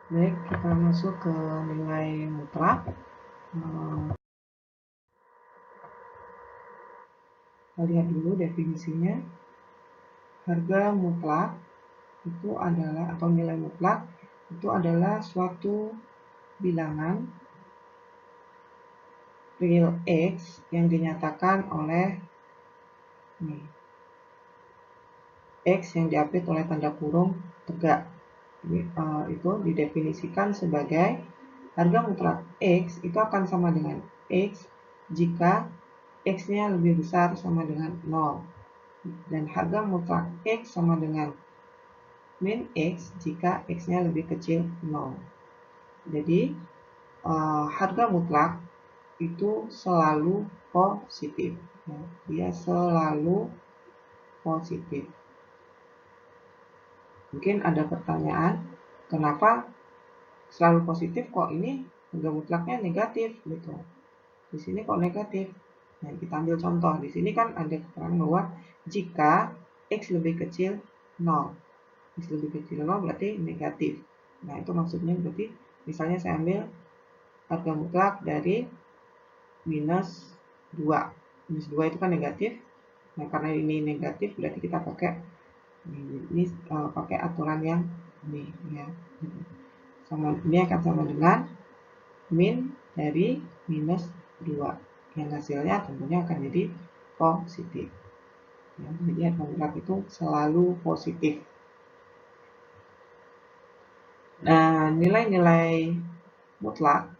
Baik, kita masuk ke nilai mutlak. Kita lihat dulu definisinya. Harga mutlak itu adalah, atau nilai mutlak itu adalah suatu bilangan real X yang dinyatakan oleh X yang diapit oleh tanda kurung tegak. Itu didefinisikan sebagai harga mutlak X itu akan sama dengan X jika X-nya lebih besar sama dengan 0. Dan harga mutlak X sama dengan min X jika X-nya lebih kecil 0. Jadi, harga mutlak itu selalu positif. Dia selalu positif. Mungkin ada pertanyaan, kenapa selalu positif kok ini harga mutlaknya negatif gitu. Di sini kok negatif? Nah, kita ambil contoh. Di sini kan ada keterangan bahwa jika X lebih kecil 0. X lebih kecil 0 berarti negatif. Nah, itu maksudnya berarti misalnya saya ambil harga mutlak dari minus 2. Minus 2 itu kan negatif. Nah, karena ini negatif berarti kita pakai pakai aturan yang ini ya. Ini akan sama dengan min dari minus 2. Yang hasilnya tentunya akan jadi positif. Ya, jadi harga mutlak itu selalu positif. Nah, nilai-nilai mutlak,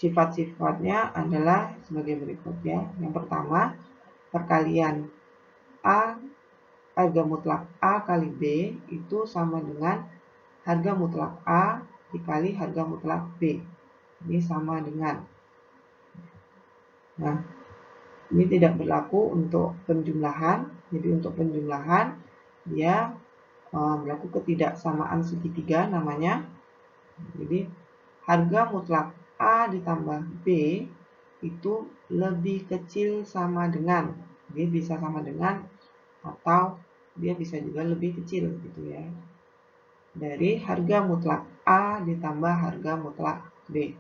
sifat-sifatnya adalah sebagai berikut ya. Yang pertama, perkalian A, harga mutlak A kali B itu sama dengan harga mutlak A dikali harga mutlak B. Ini sama dengan. Nah, ini tidak berlaku untuk penjumlahan. Jadi untuk penjumlahan dia berlaku ketidaksamaan segitiga namanya. Jadi harga mutlak A ditambah B itu lebih kecil sama dengan. Jadi bisa sama dengan atau dia bisa juga lebih kecil gitu ya. Dari harga mutlak A ditambah harga mutlak B.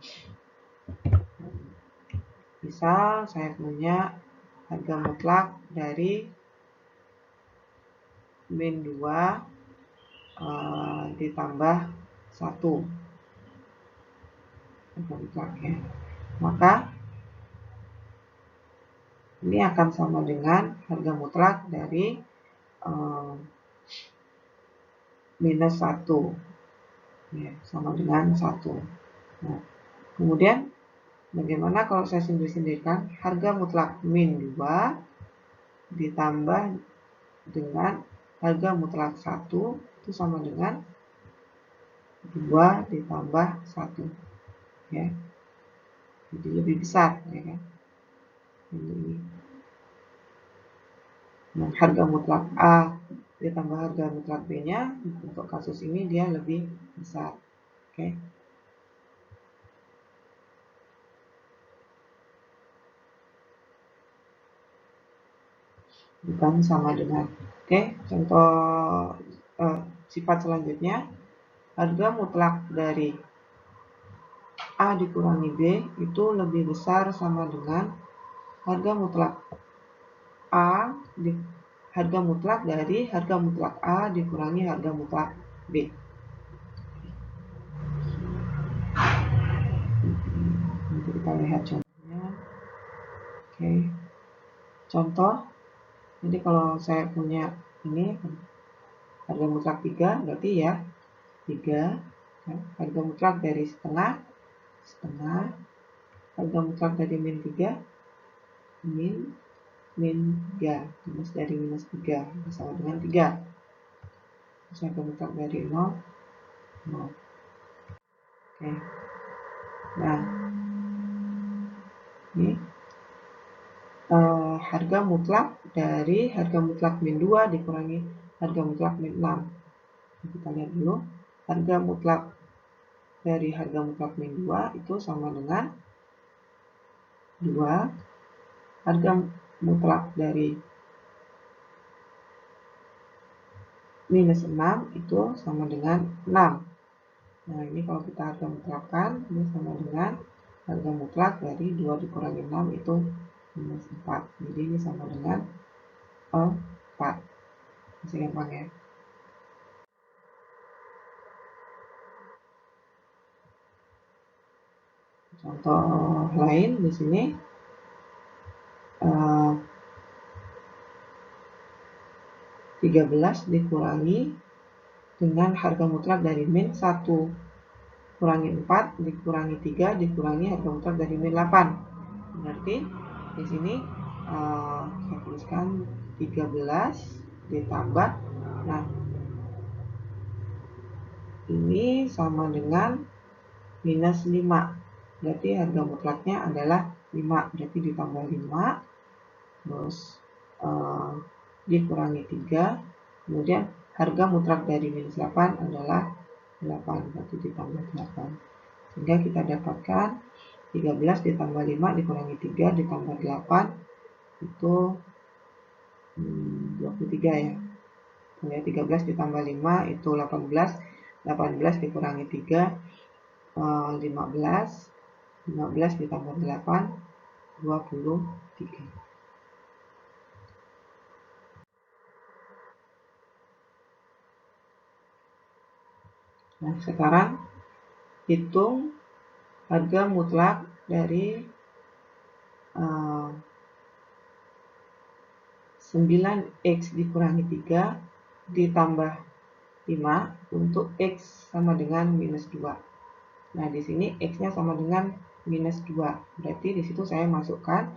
Misal saya punya harga mutlak dari min 2 ditambah 1 harga mutlaknya. Maka ini akan sama dengan harga mutlak dari minus 1. Ya, sama dengan 1. Nah, kemudian bagaimana kalau saya sendiri-sendirikan harga mutlak min 2 ditambah dengan harga mutlak 1 itu sama dengan 2 ditambah 1 ya. Jadi lebih besar ya kan. Ini. Nah, harga mutlak A ditambah harga mutlak B-nya untuk kasus ini dia lebih besar. Oke. Bukan sama dengan. Oke, contoh sifat selanjutnya, harga mutlak dari A dikurangi B itu lebih besar sama dengan harga mutlak A harga mutlak dari harga mutlak A dikurangi harga mutlak B. Nanti kita lihat contohnya. Oke. Contoh, jadi kalau saya punya ini harga mutlak 3 berarti ya 3 harga mutlak dari setengah, harga mutlak dari min 3, min 3, minus dari minus 3 sama dengan 3. Terus harga mutlak dari 0, 0. Oke. Nah, ini harga mutlak dari harga mutlak min 2 dikurangi harga mutlak min 6. Kita lihat dulu. Harga mutlak dari harga mutlak min 2 itu sama dengan 2. Harga mutlak dari minus 6 itu sama dengan 6. Nah, ini kalau kita harga mutlakkan, ini sama dengan harga mutlak dari 2 dikurangi 6 itu minus 4. Jadi ini sama dengan 4. Masih gampang ya. Contoh lain di sini 13 dikurangi dengan harga mutlak dari min 1 kurangi 4 dikurangi 3 dikurangi harga mutlak dari min 8. Berarti di sini saya tuliskan 13 ditambah, nah ini sama dengan minus 5. Berarti harga mutlaknya adalah 5. Berarti ditambah 5 terus dikurangi 3, kemudian harga mutlak dari minus 8 adalah 8. Berarti ditambah 8. Sehingga kita dapatkan 13 ditambah 5 dikurangi 3 ditambah 8 itu 23 ya. Kemudian 13 ditambah 5 itu 18. 18 dikurangi 3 15. 15 ditambah 8 23. Nah, sekarang hitung harga mutlak dari 9x dikurangi 3 ditambah 5 untuk x sama dengan minus 2. Nah, di sini x-nya sama dengan minus 2. Berarti di situ saya masukkan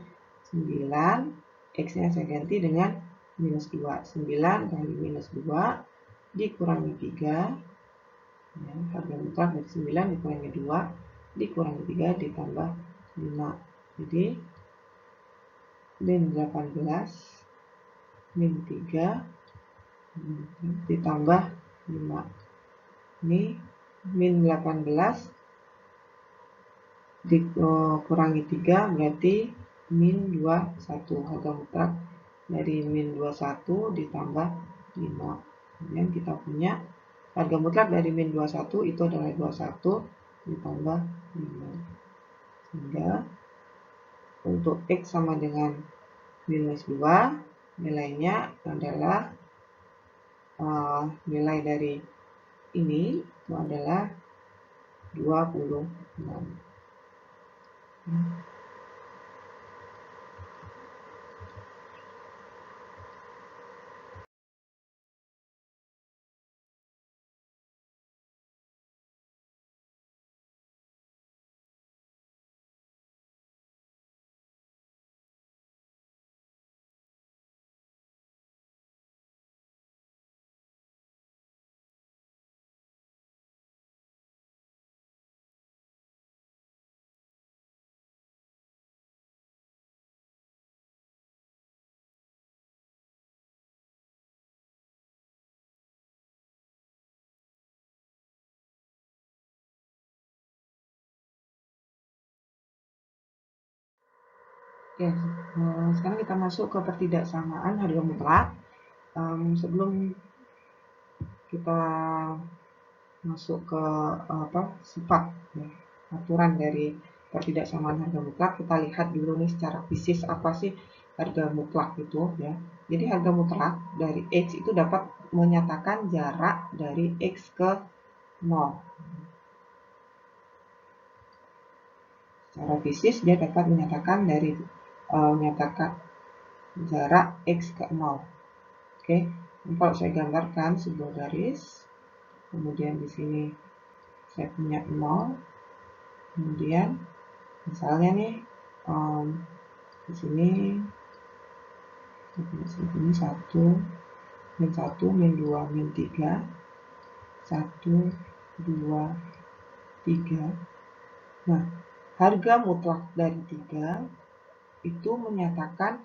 9, x-nya saya ganti dengan minus 2. 9 kali minus 2 dikurangi 3. Ya, harga mutlak dari 9 dikurangi 2 dikurangi 3 ditambah 5. Jadi min 18 min 3 ditambah 5. Ini min 18 dikurangi 3 berarti min 21. Harga mutlak dari min 21 ditambah 5. Kemudian kita punya harga mutlak dari min 21 itu adalah 21 ditambah 5. Sehingga untuk x sama dengan minus 2, nilainya adalah nilai dari ini itu adalah 26. Ya, sekarang kita masuk ke pertidaksamaan harga mutlak. Sebelum kita masuk ke sifat ya, aturan dari pertidaksamaan harga mutlak, kita lihat dulu nih secara fisis apa sih harga mutlak itu ya. Jadi harga mutlak dari x itu dapat menyatakan jarak dari x ke 0. Secara fisis dia dapat menyatakan dari menyatakan jarak x ke 0. Oke, kalau saya gambarkan sebuah garis, kemudian di sini saya punya 0, kemudian misalnya nih di sini ini 1 min 1 min 2 min 3 1 2 3. Nah, harga mutlak dari 3 itu menyatakan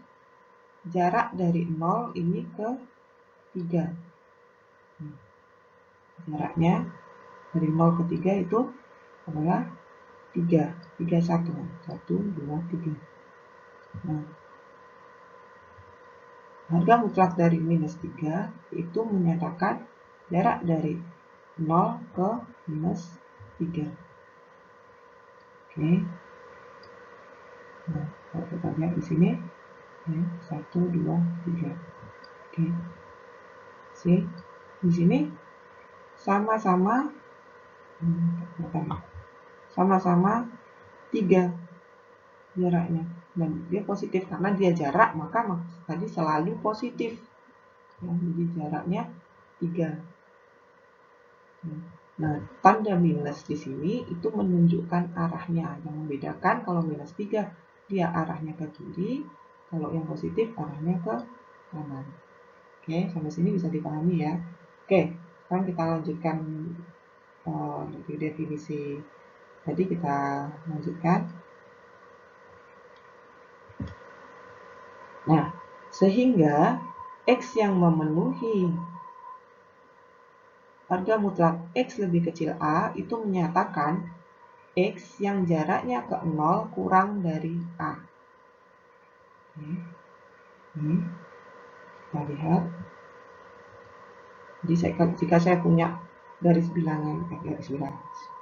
jarak dari 0 ini ke 3. Jaraknya dari 0 ke 3 itu adalah 3, 1, 2, 3. Nah, harga mutlak dari minus 3 itu menyatakan jarak dari 0 ke minus 3. Oke. Nah, kalau kita lihat di sini, ya, 1, 2, 3. Oke. Di sini sama-sama sama-sama 3 jaraknya, dan dia positif karena dia jarak, maka tadi selalu positif ya, jadi jaraknya 3. Nah, tanda minus di sini itu menunjukkan arahnya. Yang membedakan kalau minus 3 dia arahnya ke kiri, kalau yang positif arahnya ke kanan. Oke, sampai sini bisa dipahami ya. Oke, sekarang kita lanjutkan dari definisi tadi, kita lanjutkan. Nah, sehingga X yang memenuhi harga mutlak X lebih kecil A itu menyatakan X yang jaraknya ke 0 kurang dari A. Ini kita lihat. Jadi jika saya punya garis bilangan,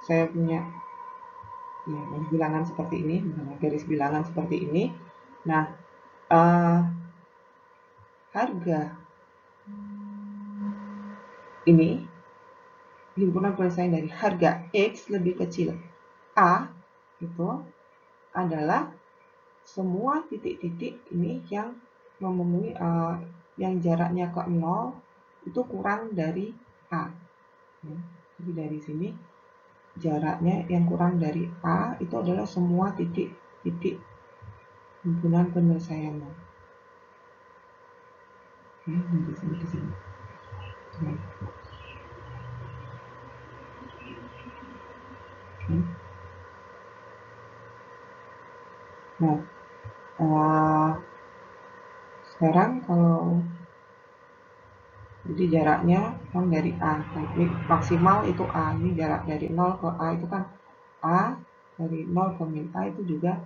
saya punya ya, garis bilangan seperti ini, garis bilangan seperti ini. Nah, harga ini, himpunan penyelesaian dari harga X lebih kecil A itu adalah semua titik-titik ini yang memenuhi yang jaraknya ke 0 itu kurang dari A. Ya. Jadi dari sini jaraknya yang kurang dari A itu adalah semua titik-titik himpunan penyelesaiannya. Ya, dari sini ke sini. Ya. Oke. Nah, sekarang kalau jadi jaraknya kan dari A, ini maksimal itu A, ini jarak dari 0 ke A itu kan A, dari 0 ke min A itu juga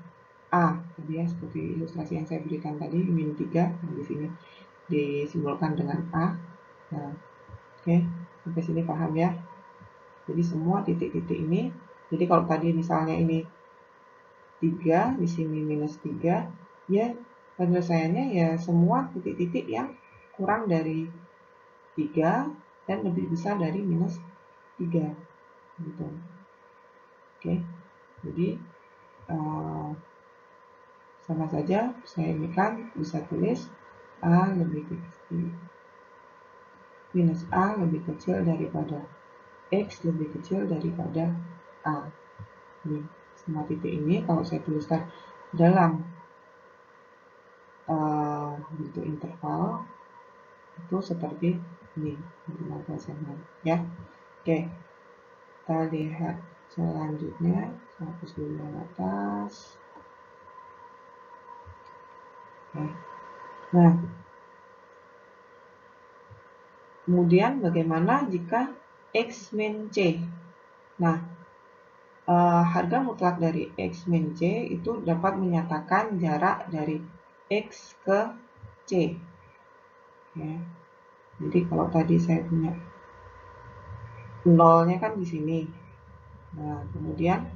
A. Jadi ya, seperti ilustrasi yang saya berikan tadi, min 3, nah di sini disimbolkan dengan A. Nah, oke, sampai sini paham ya? Jadi semua titik-titik ini, jadi kalau tadi misalnya ini 3, di sini minus 3, ya penyelesaiannya ya semua titik-titik yang kurang dari 3 dan lebih besar dari minus 3 gitu. Oke, jadi sama saja saya ini kan bisa tulis A lebih kecil, minus A lebih kecil daripada X lebih kecil daripada A. Ini semua titik ini kalau saya tuliskan dalam bentuk interval itu seperti ini, ya. Oke, kita lihat selanjutnya. Saya hapus dulu yang atas. Oke. Nah, kemudian bagaimana jika X min C? Nah, harga mutlak dari X min C itu dapat menyatakan jarak dari X ke C. Ya. Jadi kalau tadi saya punya nolnya kan di sini. Nah, kemudian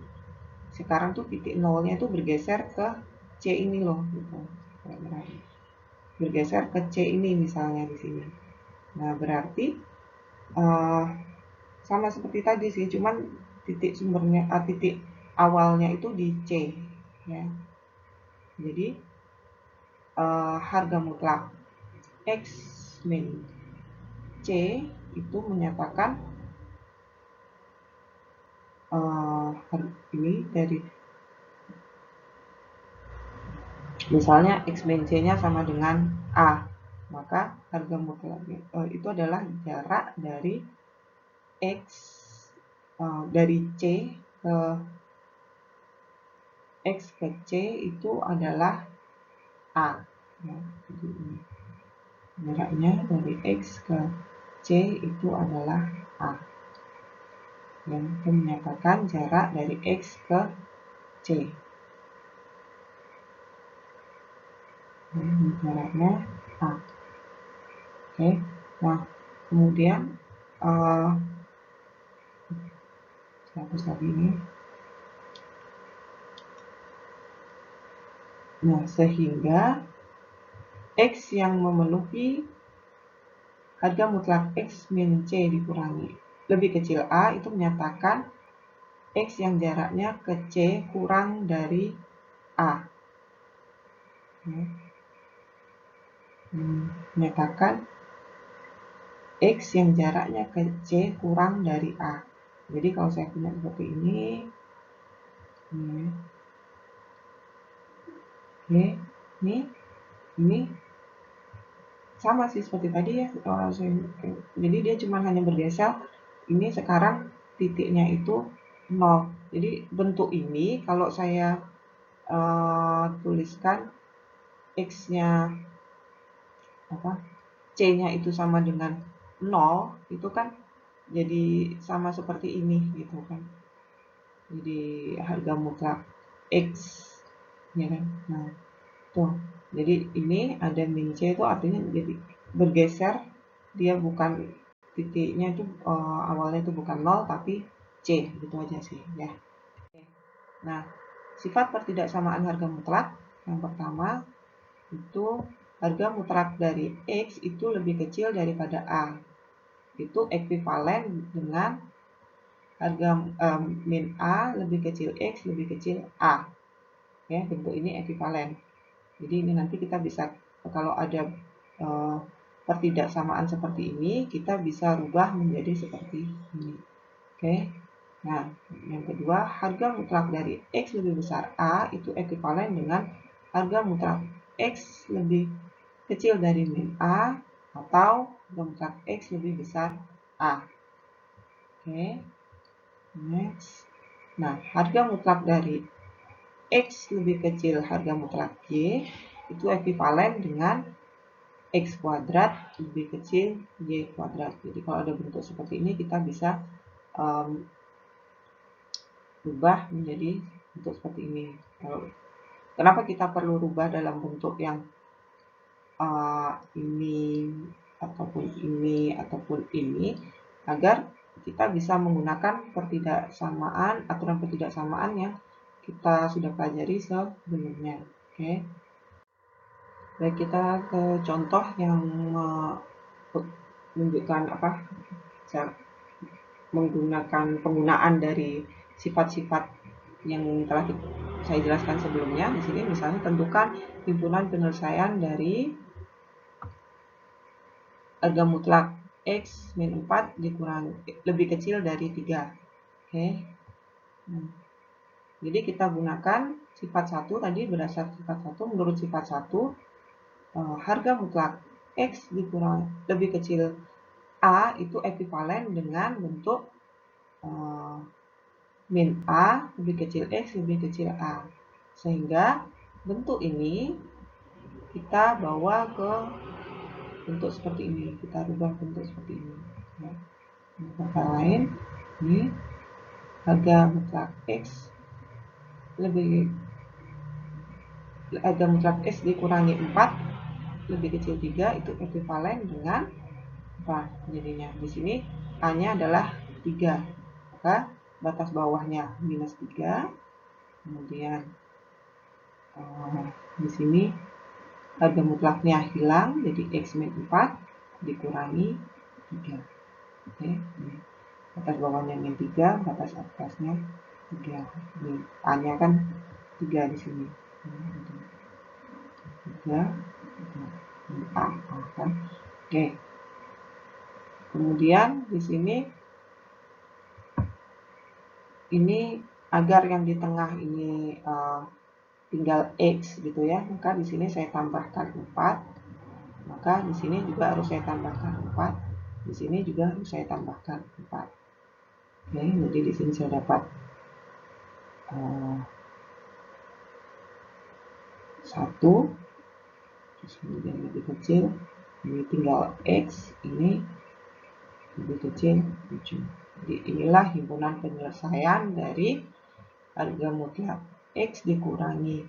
sekarang tuh titik nolnya itu bergeser ke C ini loh, gitu. Bergeser ke C ini misalnya di sini. Nah, berarti sama seperti tadi sih, cuman titik sumbernya, titik awalnya itu di C, ya. Jadi harga mutlak X min C itu menyatakan ini dari misalnya X min C-nya sama dengan A, maka harga mutlaknya itu adalah jarak dari X dari C ke X ke C itu adalah A, ya. Jadi ini jaraknya dari X ke C itu adalah A, yang itu menyatakan jarak dari X ke C. Ini jaraknya A. Oke, nah kemudian hapus lagi ini. Nah, sehingga X yang memenuhi harga mutlak X min C dikurangi lebih kecil A itu menyatakan X yang jaraknya ke C kurang dari A. Menyatakan X yang jaraknya ke C kurang dari A. Jadi kalau saya punya seperti ini, ini sama sih seperti tadi ya. Jadi dia cuma hanya bergeser. Ini sekarang titiknya itu 0. Jadi bentuk ini kalau saya tuliskan X-nya C-nya itu sama dengan 0, itu kan jadi sama seperti ini gitu kan. Jadi harga mutlak X ya kan. Nah, tuh. Jadi ini ada min C itu artinya jadi bergeser, dia bukan titiknya itu awalnya itu bukan 0 tapi C, gitu aja sih ya. Nah, sifat pertidaksamaan harga mutlak yang pertama itu harga mutlak dari X itu lebih kecil daripada A. Itu ekuivalen dengan harga min A lebih kecil X lebih kecil A. Ya, bentuk ini ekuivalen. Jadi ini nanti kita bisa, kalau ada pertidaksamaan seperti ini, kita bisa rubah menjadi seperti ini. Oke. Nah, yang kedua, harga mutlak dari X lebih besar A itu ekuivalen dengan harga mutlak X lebih kecil dari min A atau harga mutlak X lebih besar A. Oke. Next. Nah, harga mutlak dari X lebih kecil harga mutlak Y itu ekuivalen dengan X kuadrat lebih kecil Y kuadrat. Jadi kalau ada bentuk seperti ini kita bisa rubah menjadi bentuk seperti ini. Kenapa kita perlu rubah dalam bentuk yang ini ataupun ini agar kita bisa menggunakan aturan pertidaksamaan yang kita sudah pelajari sebelumnya. Oke. Baik, kita ke contoh yang menunjukkan menggunakan penggunaan dari sifat-sifat yang telah saya jelaskan sebelumnya. Di sini misalnya tentukan himpunan penyelesaian dari harga mutlak X min 4 dikurangi lebih kecil dari 3. Oke. Jadi kita gunakan sifat 1 tadi, berdasar sifat 1, menurut sifat 1 harga mutlak X dikurangi lebih kecil A itu ekuivalen dengan bentuk min A lebih kecil X lebih kecil A. Sehingga bentuk ini kita bawa ke bentuk seperti ini, kita rubah bentuk seperti ini. Ya. Kata lain, ini harga mutlak X dikurangi 4 lebih kecil 3 itu ekuivalen dengan apa jadinya? Di sini A-nya adalah 3. Maka batas bawahnya minus 3. Kemudian di sini harga mutlaknya hilang, jadi X min 4 dikurangi 3. Oke, batas bawahnya min 3, batas atasnya 3. Ini A-nya kan 3 di sini. 3 A kan. Oke. Kemudian di sini ini agar yang di tengah ini tinggal X gitu ya, maka di sini saya tambahkan 4. Maka di sini juga harus saya tambahkan 4. Di sini juga harus saya tambahkan 4. Oke, jadi di sini saya dapat 1. Terus kemudian lebih kecil. Ini tinggal X, ini lebih kecil 7. Jadi inilah himpunan penyelesaian dari harga mutlak X dikurangi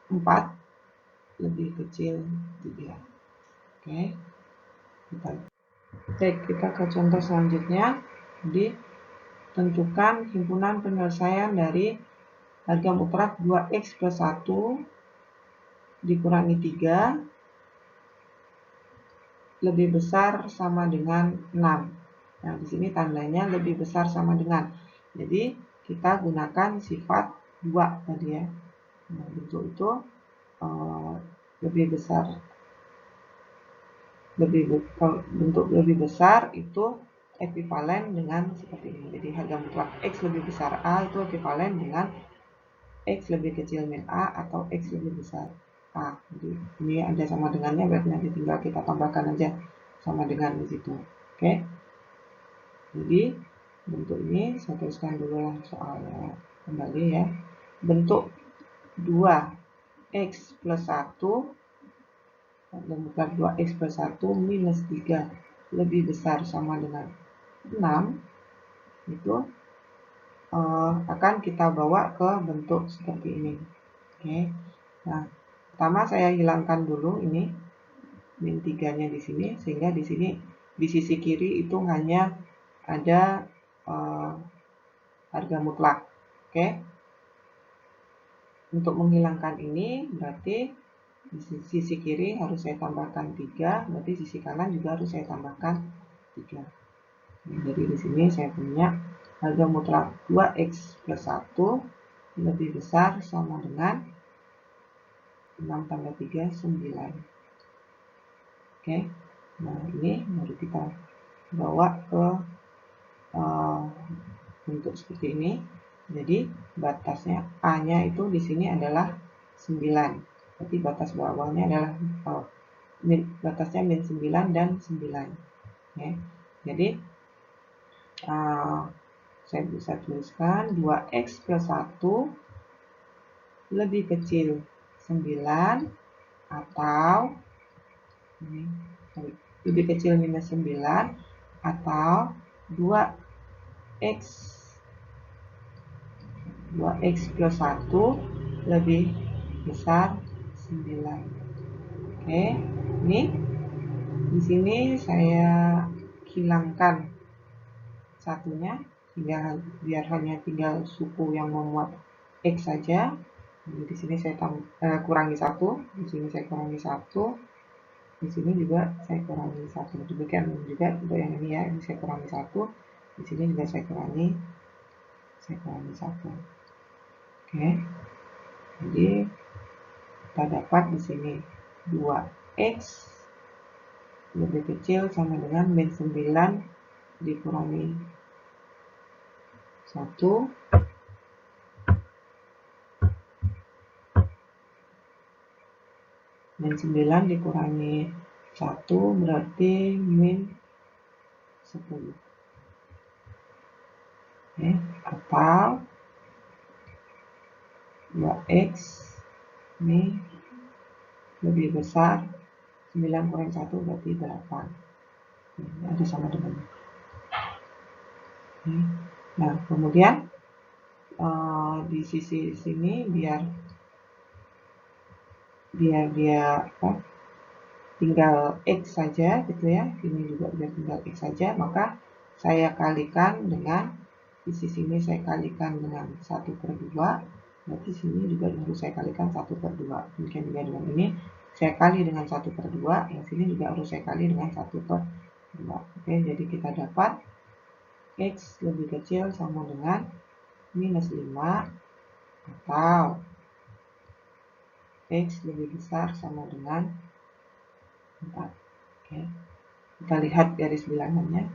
4 lebih kecil 3. Oke. Baik, kita ke contoh selanjutnya. Jadi, tentukan himpunan penyelesaian dari harga mutlak 2x plus 1 dikurangi 3 lebih besar sama dengan 6. Nah, di sini tandanya lebih besar sama dengan. Jadi, kita gunakan sifat 2 tadi ya. Nah, bentuk itu lebih besar. Bentuk lebih besar itu ekuivalen dengan seperti ini. Jadi, harga mutlak X lebih besar A itu ekuivalen dengan X lebih kecil min A atau X lebih besar A. Jadi, ini ada sama dengannya, berarti nanti tinggal kita tambahkan aja sama dengan di situ. Oke. Jadi, bentuk ini saya tuliskan dulu soalnya kembali ya. Bentuk 2x plus 1 dan mutlak 2x plus 1 minus 3 lebih besar sama dengan 6 itu akan kita bawa ke bentuk seperti ini. Oke. Nah, pertama saya hilangkan dulu ini min 3-nya di sini, sehingga di sini di sisi kiri itu hanya ada harga mutlak. Oke. Untuk menghilangkan ini berarti di sisi kiri harus saya tambahkan 3, berarti sisi kanan juga harus saya tambahkan 3. Nah, jadi di sini saya punya harga mutlak 2x plus 1 lebih besar sama dengan 6 tambah 3, 9. Oke. Nah, ini baru kita bawa ke bentuk seperti ini. Jadi batasnya A-nya itu di sini adalah 9. Berarti batas bawahnya adalah batasnya min 9 dan 9. Ya. Jadi saya bisa tuliskan 2x plus 1 lebih kecil 9 atau lebih kecil minus 9 atau 2x plus 1 lebih besar 9. Oke, ini di sini saya hilangkan satunya biar hanya tinggal suku yang memuat X saja. Jadi di sini saya kurangi 1, di sini saya kurangi 1, di sini juga saya kurangi 1. Demikian juga untuk yang ini ya, ini saya kurangi 1, di sini juga saya kurangi 1. Oke. Jadi kita dapat di sini 2x lebih kecil sama dengan min 9 dikurangi 1 min 9 dikurangi 1 berarti min 10. Oke, atau 2x ini lebih besar 9 kurang 1 berarti 8. Ini ada sama dengan. Nah, kemudian di sisi sini biar dia tinggal X saja gitu ya, ini juga biar tinggal X saja, maka saya kalikan dengan di sisi ini saya kalikan dengan 1/2, berarti sini juga harus saya kalikan 1/2. Demikian juga dengan ini saya kali dengan 1/2, yang sini juga harus saya kali dengan 1/2. Oke, jadi kita dapat X lebih kecil sama dengan minus 5 atau X lebih besar sama dengan 4. Oke. Kita lihat garis bilangannya.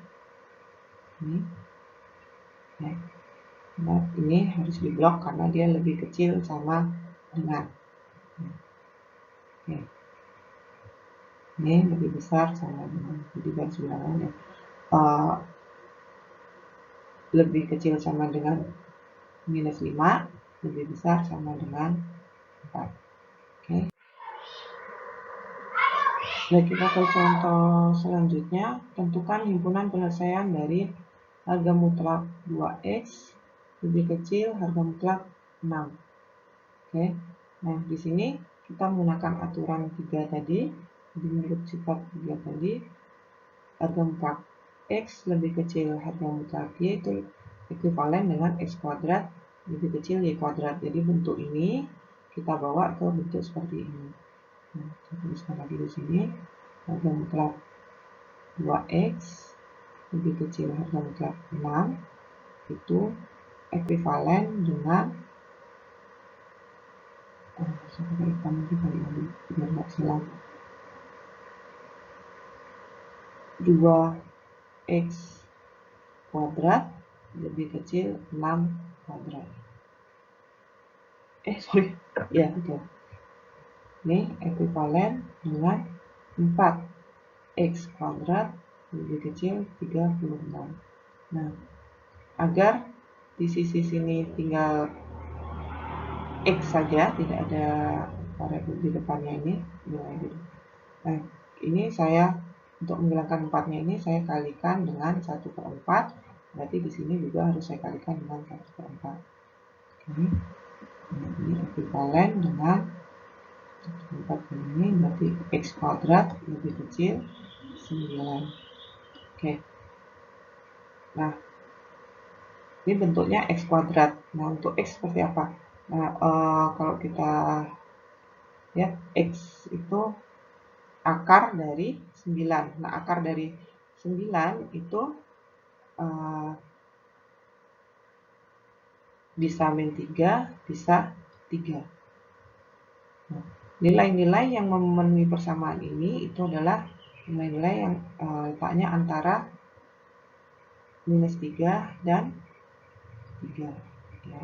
Ini. Ya. Nah, ini harus diblok karena dia lebih kecil sama dengan. Oke. Ini lebih besar sama dengan. Jadi garis bilangannya lebih kecil sama dengan minus 5, lebih besar sama dengan 4. Oke. Baik, kita ke contoh selanjutnya. Tentukan himpunan penyelesaian dari harga mutlak 2x lebih kecil harga mutlak 6. Oke. Nah, di sini kita menggunakan aturan 3 tadi, jadi menurut sifat 3 tadi. harga mutlak X lebih kecil harga mutlak Y itu ekuivalen dengan X kuadrat lebih kecil Y kuadrat. Jadi bentuk ini kita bawa ke bentuk seperti ini. Nah, saya tuliskan lagi di sini, harga mutlak 2X lebih kecil harga mutlak 6 itu ekuivalen dengan saya pakai hitam aja kali ini biar nggak salah, 2X kuadrat lebih kecil 6 kuadrat. Sorry, ya betul. Ini ekuivalen dengan 4X kuadrat lebih kecil 36. Nah, agar di sisi sini tinggal X saja, tidak ada variabel di depannya ini, nilai gitu. Nah, ini saya untuk menghilangkan 4-nya ini saya kalikan dengan 1/4. Berarti di sini juga harus saya kalikan dengan 1/4. Oke. Ini ekuivalen dengan 1/4 ini berarti X kuadrat lebih kecil 9. Oke. Nah, ini bentuknya X kuadrat. Nah, untuk X seperti apa? Nah, kalau kita lihat X itu akar dari 9. Nah, akar dari 9 itu bisa min 3, bisa 3. Nah, nilai-nilai yang memenuhi persamaan ini itu adalah nilai-nilai yang letaknya antara minus 3 dan 3. Ya.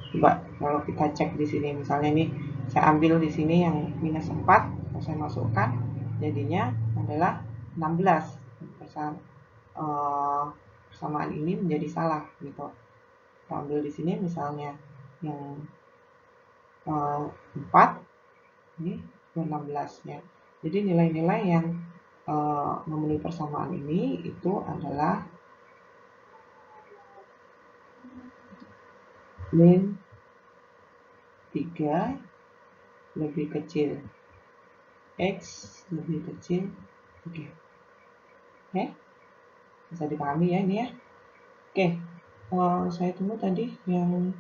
Coba kalau kita cek di sini, misalnya ini saya ambil di sini yang minus 4, kalau saya masukkan, jadinya adalah 16. Persamaan ini menjadi salah gitu. Kita ambil di sini misalnya yang 4, ini 16 ya. Jadi nilai-nilai yang memenuhi persamaan ini itu adalah min 3 lebih kecil X lebih kecil 3. Oke, bisa dipahami ya ini ya. Oke, saya tunggu tadi yang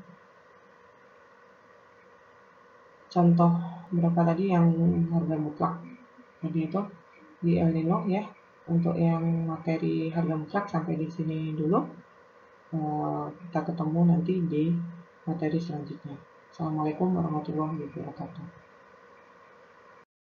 contoh berapa tadi yang harga mutlak tadi itu di El Nino ya. Untuk yang materi harga mutlak sampai di sini dulu. Kita ketemu nanti di materi selanjutnya. Assalamualaikum warahmatullahi wabarakatuh.